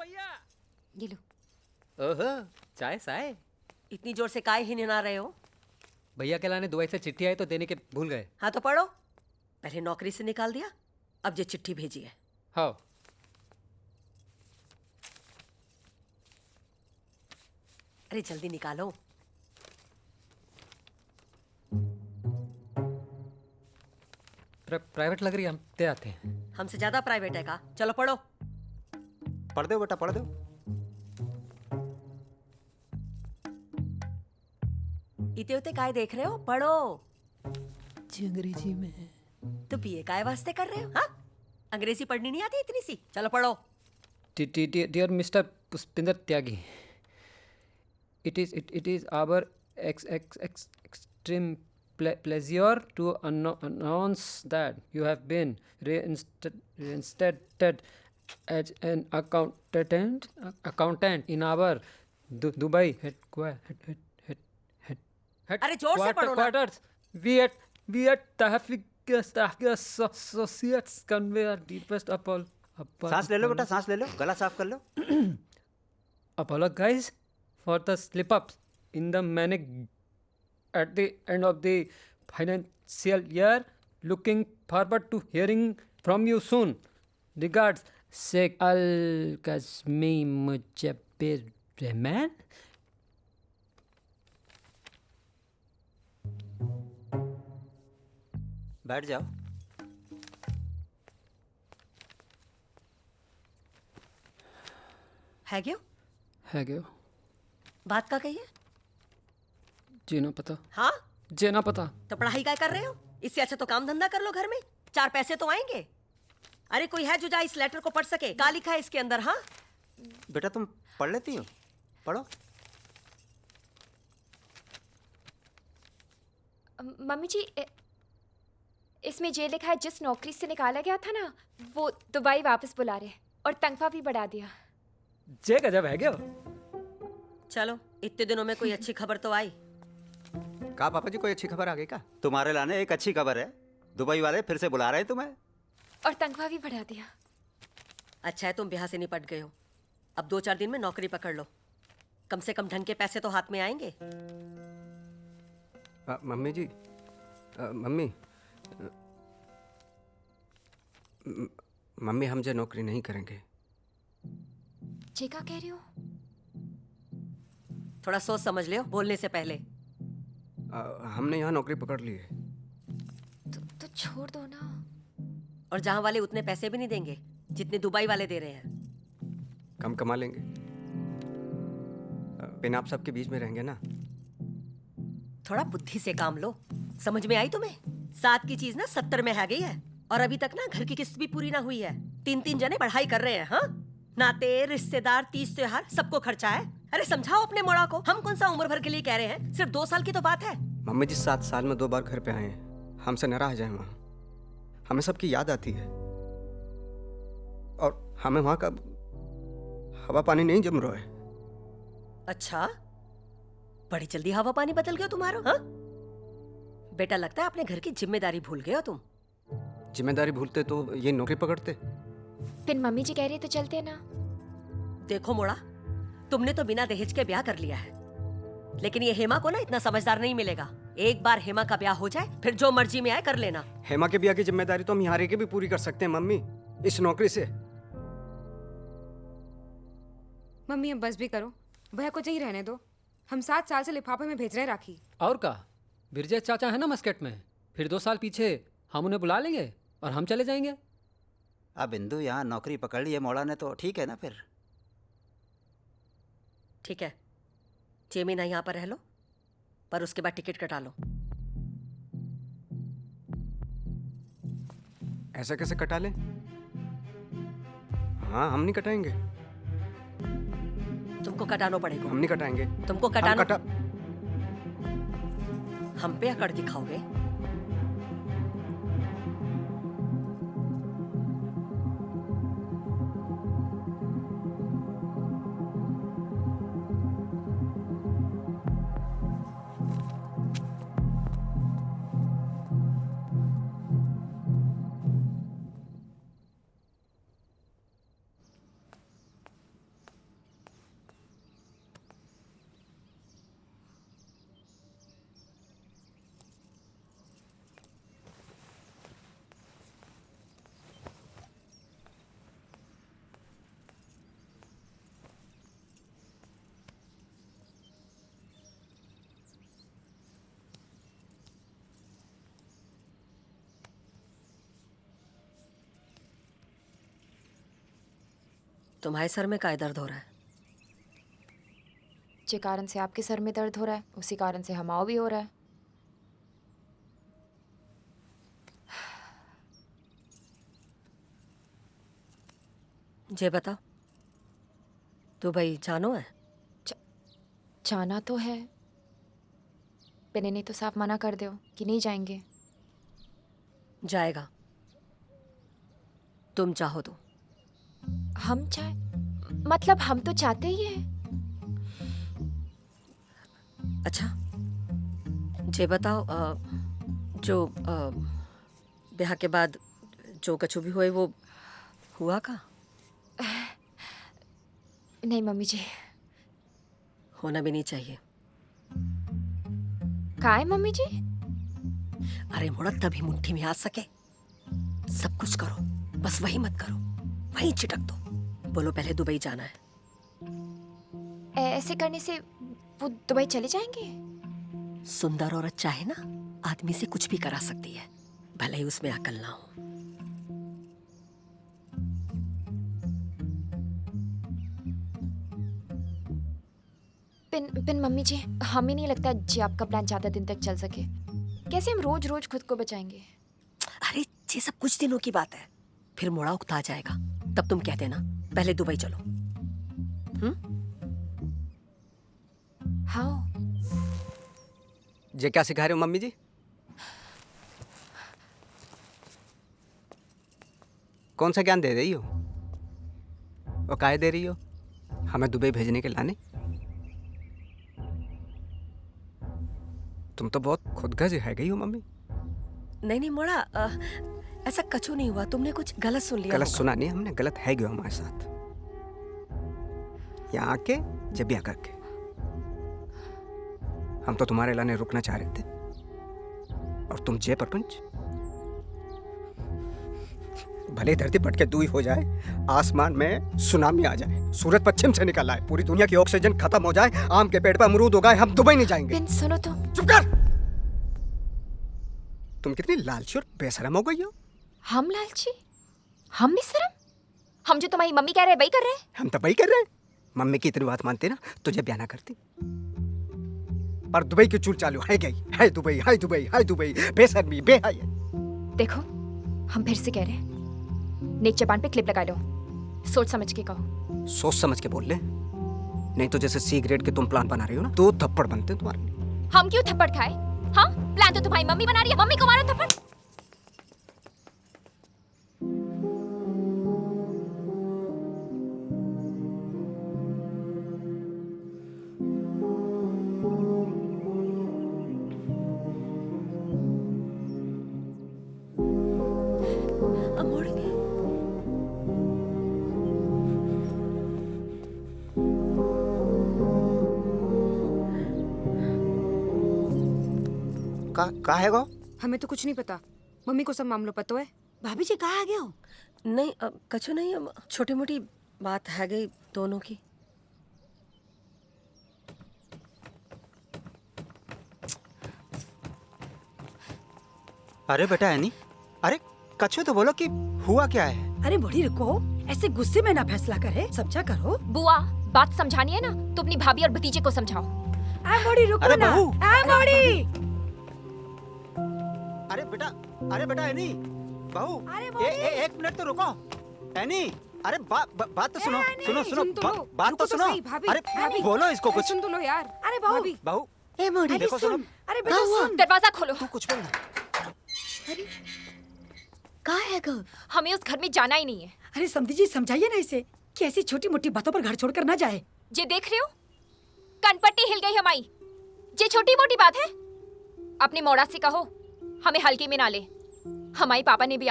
ये लो। ओहो, चाय साय। इतनी जोर से काहे हिनहिना रहे हो? भैया के लाने दुबई से चिट्ठी आई तो देने के भूल गए। हाँ तो पढ़ो। पहले नौकरी से निकाल दिया, अब ये चिट्ठी भेजी है। हाँ। अरे जल्दी निकालो। प्राइवेट लग रही है, हम दे आते हैं। हमसे ज्यादा प्राइवेट है का? चलो पढ़ो। पढ़ दो बेटा, पढ़ दो। इते उते काय देख रहे हो? पढ़ो। अंग्रेजी में। तो बीए काय वास्ते कर रहे हो? हाँ, अंग्रेजी पढ़नी नहीं आती इतनी सी? चलो पढ़ो। Dear mister Pushpinder Tyagi, it is our extreme pleasure to announce that you have been reinstated as an accountant in our Dubai अरे जोर से पढ़ो ना। quarters. We at Tahfiq Associates convey our deepest सांस ले लो बेटा, सांस ले लो, गला साफ कर लो। apologize for the slip-ups in the manic at the end of the financial year. Looking forward to hearing from you soon. Regards, Sheikh Al-Kazmi Mujabbir Rahman. बैठ जाओ। है क्यों? है क्यों? बात का कहिए। जी ना पता। हाँ, जी ना पता। तो पढ़ाई काय कर रहे हो? इससे अच्छा तो काम धंधा कर लो घर में, 4 पैसे तो आएंगे। अरे कोई है जो जा इस लेटर को पढ़ सके? क्या लिखा है इसके अंदर? हाँ, बेटा तुम पढ़ लेती हो? पढ़ो। मम्मी जी, इसमें जे लिखा है जिस नौकरी से निकाला गया था ना, वो दुबई वापस बुला रहे हैं और तनख्वाह भी बढ़ा दिया। जे गजब है क्या? चलो इतने दिनों में कोई अच्छी खबर तो आई। कहा पापा जी कोई अच्छी खबर आ गई का? तुम्हारे लाने एक अच्छी खबर है, दुबई वाले फिर से बुला रहे हैं तुम्हें। और तनख्वाह भी बढ़ा दिया। अच्छा है तुम ब्याह से निपट गए हो। अब 2-4 दिन में नौकरी पकड़ लो, कम से कम ढंग के पैसे तो हाथ में आएंगे। मम्मी जी, मम्मी मम्मी हम जो नौकरी नहीं करेंगे। जे का कह रही हो? थोड़ा सोच समझ ले बोलने से पहले। हमने यहाँ नौकरी पकड़ ली है। तो छोड़ दो ना। और जहां वाले उतने पैसे भी नहीं देंगे जितने दुबई वाले दे रहे हैं। कम कमा लेंगे, बिन आप सबके बीच में रहेंगे ना। थोड़ा बुद्धि से काम लो। समझ में आई तुम्हें? 7 की चीज ना 70 में है गई है। और अभी तक ना घर की किस्त भी पूरी ना हुई है। 3-3 जने पढ़ाई कर रहे हैं। हाँ, नाते रिश्तेदार, तीज त्योहार सबको खर्चा है। अरे समझाओ अपने मोड़ा को। हम कौन सा उम्र भर के लिए कह रहे हैं, सिर्फ 2 साल की तो बात है। मम्मी जी 7 साल में 2 बार घर पे आए हैं, हमसे नाराज हैं वहाँ। हमें सबकी याद आती है और हमें वहाँ का हवा पानी नहीं जम रहा है। अच्छा, बड़ी जल्दी हवा पानी बदल गया तुम्हारा? हाँ बेटा, लगता है अपने घर की जिम्मेदारी भूल गए हो तुम। जिम्मेदारी भूलते तो ये नौकरी पकड़ते। फिर मम्मी जी कह रही है तो चलते ना। देखो मोड़ा, तुमने तो बिना दहेज के ब्याह कर लिया है, लेकिन ये हेमा को ना इतना समझदार नहीं मिलेगा। एक बार हेमा का ब्याह हो जाए, फिर जो मर्जी में आए कर लेना। हेमा के ब्याह की जिम्मेदारी तो हम यहाँ रह के भी पूरी कर सकते हैं मम्मी, इस नौकरी से। मम्मी अब बस भी करो, भैया को यहीं रहने दो। हम 7 साल से लिफाफे में भेज रहे हैं राखी। और का बिरजे चाचा है ना मस्कट में, फिर 2 साल पीछे हम उन्हें बुला लेंगे और हम चले जाएंगे। अब बिंदु यहाँ नौकरी पकड़ ली है मोड़ा ने, तो ठीक है ना फिर। ठीक है, 6 महीना यहाँ पर रह लो, पर उसके बाद टिकट कटा लो। ऐसा कैसे कटा लें? हाँ, हम नहीं कटाएंगे। तुमको कटाना पड़ेगा। हम नहीं कटाएंगे। तुमको कटाना। हम पे अकड़ दिखाओगे? तुम्हारे सर में काय दर्द हो रहा है? जे कारण से आपके सर में दर्द हो रहा है उसी कारण से हमाओ भी हो रहा है। जे बताओ, दुबई जानो है? जाना तो है, पेने ने तो साफ मना कर दो कि नहीं जाएंगे। जाएगा, तुम चाहो तो। हम चाहे मतलब हम तो चाहते ही हैं। अच्छा, जे बताओ, जो ब्याह के बाद जो कछु भी हुए वो हुआ का? नहीं मम्मी जी। होना भी नहीं चाहिए। का है मम्मी जी? अरे मोड़ा तभी मुट्ठी में आ सके। सब कुछ करो, बस वही मत करो, वही चिटक दो। बोलो पहले दुबई जाना है। ऐसे करने से वो दुबई चले जाएंगे? सुंदर औरत चाहे ना आदमी से कुछ भी करा सकती है, भले ही उसमें अकल ना हो। पिन मम्मी जी, हमें नहीं लगता जी आपका प्लान ज्यादा दिन तक चल सके। कैसे हम रोज रोज खुद को बचाएंगे? अरे ये सब कुछ दिनों की बात है, फिर मोड़ा उकता जाएगा। तब तुम कहते ना पहले दुबई चलो। हाँ। ये क्या सिखा रहे हो मम्मी जी? कौन सा ज्ञान दे रही हो और काहे दे रही हो? हमें दुबई भेजने के लाने? तुम तो बहुत खुदगर्ज है गई हो मम्मी। नहीं नहीं मोड़ा, ऐसा कछु नहीं हुआ। तुमने कुछ गलत सुन लिया गलत होगा। सुना नहीं हमने, गलत है गयो हमारे साथ। यहाँ आके जब ब्याह करके हम तो तुम्हारे लाने रुकना चाह रहे थे और तुम जय प्रपंच। भले धरती पट के दुई हो जाए, आसमान में सुनामी आ जाए, सूरज पश्चिम से निकल आए, पूरी दुनिया की ऑक्सीजन खत्म हो जाए, आम के पेड़ पर अमरूद उगाए, हम दुबई नहीं जाएंगे। पिन सुनो तो। चुप कर! तुम कितनी लालची और बेशरम हो गई हो। हम लालची? हम बेशरम? हम जो तुम्हारी मम्मी कह रहे हैं वही कर रहे हैं। हम तो वही कर रहे हैं। मम्मी की इतनी बात मानते ना तुझे ब्याह ना करती। पर दुबई की चूल चालू है गई, है दुबई, है दुबई, है दुबई, बेशर्मी, बेहया। देखो, हम फिर से कह रहे हैं, नेक जबान पे क्लिप लगा लो, सोच समझ के कहो। सोच समझ के बोल ले, नहीं तो जैसे सी ग्रेड के तुम प्लान बना रही हो ना, 2 थप्पड़ बनते हैं तुम्हारे। हम क्यों थप्पड़ खाए? हाँ, प्लान तो तुम्हारी मम्मी बना रही है, मम्मी को मारो थप्पड़। का है गो? हमें तो कुछ नहीं पता। मम्मी को सब मामलों पता है। भाभी जी कहाँ आ गए हो? नहीं, कछु नहीं, छोटी मोटी बात है गई दोनों की। अरे बेटा एनी, अरे कछु तो बोलो कि हुआ क्या है? अरे बूढ़ी रुको, ऐसे गुस्से में ना फैसला करे, समझा करो। बुआ, बात समझानी है ना तो अपनी भाभी और भतीजे को समझाओ। आ बूढ़ी रुको अरे ना। बहू! आ बूढ़ी! अरे बेटा एनी, बहू, अरे एक मिनट तो रुको। एनी, अरे बात तो सुनो, सुनो सुनो, सुन तो लो। बात रुको तो सुनो। सही, भाभी, अरे भाभी। बोलो इसको अरे कुछ। सुन तो लो यार। अरे बहू! भाभी। बहू, ए मोड़ी देखो सुन। सुनो। अरे बेटा सुन। दरवाजा खोलो। तू कुछ बोल ना। कहाँ है गो? हमें उस घर में जाना ही नहीं है। अरे समझी जी, समझाइए ना इसे कि ऐसी छोटी मोटी बातों पर घर छोड़कर ना जाए। ये देख रहे हो, कनपट्टी हिल गई हमारी। ये छोटी मोटी बात है? अपने मोड़ा से कहो हमें हल्के में ना ले। हमारे पापा ने भी